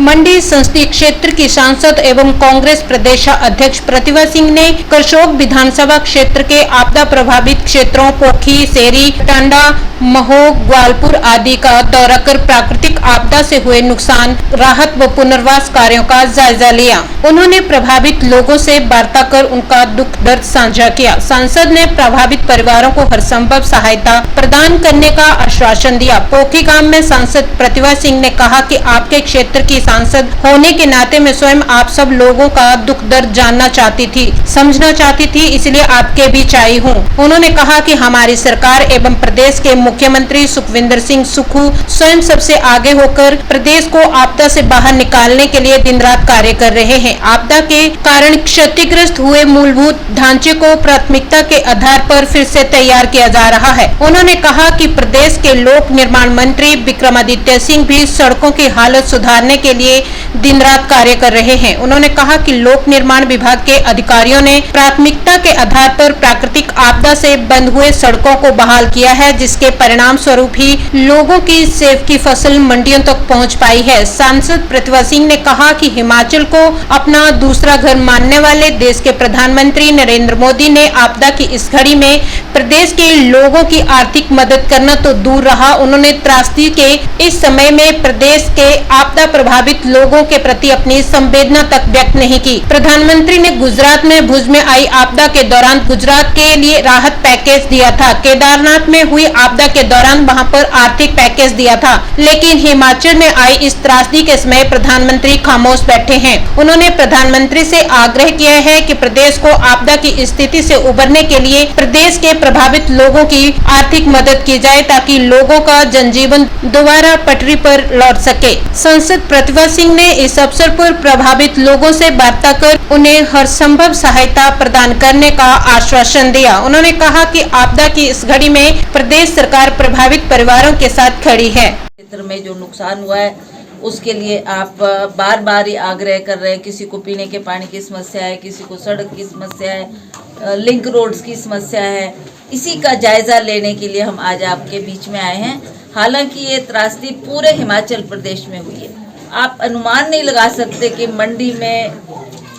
मंडी संसदीय क्षेत्र की सांसद एवं कांग्रेस प्रदेश अध्यक्ष प्रतिभा सिंह ने करसोग विधानसभा क्षेत्र के आपदा प्रभावित क्षेत्रों पोखी, सेरी, टांडा, महोग, ग्वालपुर आदि का दौरा कर प्राकृतिक आपदा से हुए नुकसान, राहत व पुनर्वास कार्यों का जायजा लिया। उन्होंने प्रभावित लोगों से वार्ता कर उनका दुख दर्द साझा किया। सांसद ने प्रभावित परिवारों को हर संभव सहायता प्रदान करने का आश्वासन दिया। पोखी गांव में सांसद प्रतिभा सिंह ने कहा कि आपके क्षेत्र की सांसद होने के नाते मैं स्वयं आप सब लोगों का दुख दर्द जानना चाहती थी, समझना चाहती थी, इसलिए आपके बीच आई हूँ। उन्होंने कहा कि हमारी सरकार एवं प्रदेश के मुख्यमंत्री सुखविंदर सिंह सुक्खू स्वयं सबसे आगे होकर प्रदेश को आपदा से बाहर निकालने के लिए दिन रात कार्य कर रहे हैं। आपदा के कारण क्षतिग्रस्त हुए मूलभूत ढांचे को प्राथमिकता के आधार पर फिर से तैयार किया जा रहा है। उन्होंने कहा कि प्रदेश के लोक निर्माण मंत्री विक्रमादित्य सिंह भी सड़कों की हालत सुधारने के लिए दिन रात कार्य कर रहे हैं। उन्होंने कहा कि लोक निर्माण विभाग के अधिकारियों ने प्राथमिकता के आधार पर प्राकृतिक आपदा से बंद हुए सड़कों को बहाल किया है, जिसके परिणाम स्वरूप ही लोगों की सेब की फसल मंडियों तक पहुंच पाई है। सांसद प्रतिभा सिंह ने कहा कि हिमाचल को अपना दूसरा घर मानने वाले देश के प्रधानमंत्री नरेंद्र मोदी ने आपदा की इस घड़ी में प्रदेश के लोगों की आर्थिक मदद करना तो दूर रहा, उन्होंने त्रासदी के इस समय में प्रदेश के आपदा प्रभावित लोगों के प्रति अपनी संवेदना तक व्यक्त नहीं की। प्रधानमंत्री ने गुजरात में भुज में आई आपदा के दौरान गुजरात के लिए राहत पैकेज दिया था। केदारनाथ में हुई आपदा के दौरान वहां पर आर्थिक पैकेज दिया था, लेकिन हिमाचल में आई इस त्रासदी के समय प्रधानमंत्री खामोश बैठे हैं। उन्होंने प्रधानमंत्री से आग्रह किया है कि प्रदेश को आपदा की स्थिति से उबरने के लिए प्रदेश के प्रभावित लोगों की आर्थिक मदद की जाए, ताकि लोगों का जनजीवन दोबारा पटरी पर लौट सके। सांसद प्रतिभा सिंह ने इस अवसर पर प्रभावित लोगों से वार्ता कर उन्हें हर संभव सहायता प्रदान करने का आश्वासन दिया। उन्होंने कहा कि आपदा की इस घड़ी में प्रदेश सरकार प्रभावित परिवारों के साथ खड़ी है। क्षेत्र में जो नुकसान हुआ है उसके लिए आप बार बार ही आग्रह कर रहे हैं। किसी को पीने के पानी की समस्या है, किसी को सड़क की समस्या है, लिंक रोड्स की समस्या है। इसी का जायजा लेने के लिए हम आज आपके बीच में आए हैं। हालांकि ये त्रासदी पूरे हिमाचल प्रदेश में हुई है। आप अनुमान नहीं लगा सकते कि मंडी में,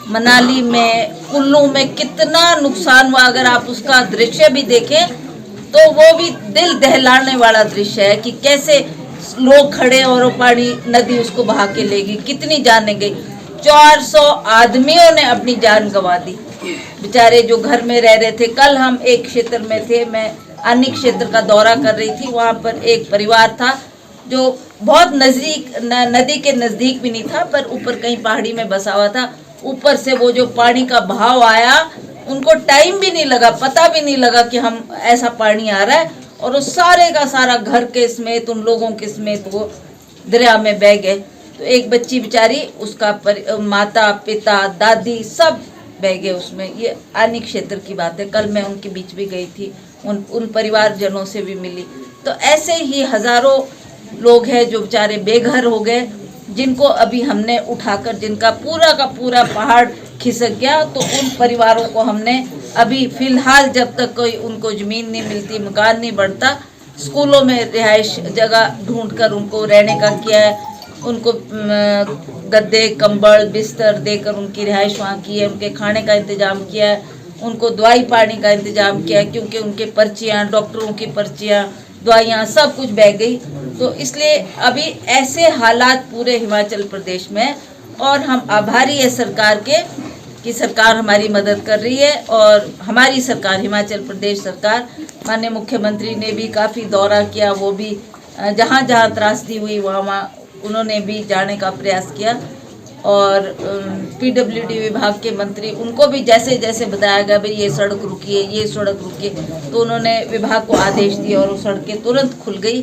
मनाली में, कुल्लू में कितना नुकसान हुआ। अगर आप उसका दृश्य भी देखें तो वो भी दिल दहलाने वाला दृश्य है कि कैसे लोग खड़े और वो पानी नदी उसको बहा के ले गई, कितनी जाने गई। 400 आदमियों ने अपनी जान गंवा दी, बेचारे जो घर में रह रहे थे। कल हम एक क्षेत्र में थे, मैं अन्य क्षेत्र का दौरा कर रही थी। वहाँ पर एक परिवार था जो बहुत नजदीक, नदी के नजदीक भी नहीं था, पर ऊपर कहीं पहाड़ी में बसा हुआ था। ऊपर से वो जो पानी का बहाव आया, उनको टाइम भी नहीं लगा, पता भी नहीं लगा कि हम ऐसा पानी आ रहा है, और वो सारे का सारा घर के समेत, उन लोगों के समेत वो दरिया में बह गए। तो एक बच्ची बेचारी, उसका माता, पिता, दादी सब बह गए उसमें। ये अन्य क्षेत्र की बात है। कल मैं उनके बीच भी गई थी, उन परिवारजनों से भी मिली। तो ऐसे ही हजारों लोग हैं जो बेचारे बेघर हो गए, जिनको अभी हमने उठाकर, जिनका पूरा का पूरा पहाड़ खिसक गया, तो उन परिवारों को हमने अभी फिलहाल, जब तक कोई उनको ज़मीन नहीं मिलती, मकान नहीं बनता, स्कूलों में रिहाइश जगह ढूंढकर उनको रहने का किया है। उनको गद्दे, कंबल, बिस्तर देकर उनकी रिहाइश वहाँ की है। उनके खाने का इंतज़ाम किया है, उनको दवाई पानी का इंतज़ाम किया है, क्योंकि उनके पर्चियाँ, डॉक्टरों की पर्चियाँ, दवाइयाँ सब कुछ बह गई। तो इसलिए अभी ऐसे हालात पूरे हिमाचल प्रदेश में, और हम आभारी है सरकार के कि सरकार हमारी मदद कर रही है। और हमारी सरकार, हिमाचल प्रदेश सरकार, माननीय मुख्यमंत्री ने भी काफ़ी दौरा किया। वो भी जहाँ जहाँ त्रासदी हुई वहाँ उन्होंने भी जाने का प्रयास किया। और पीडब्ल्यूडी विभाग के मंत्री, उनको भी जैसे जैसे बताया गया भाई ये सड़क रुकी है, ये सड़क रुकी है, तो उन्होंने विभाग को आदेश दिए और वो सड़कें तुरंत खुल गई।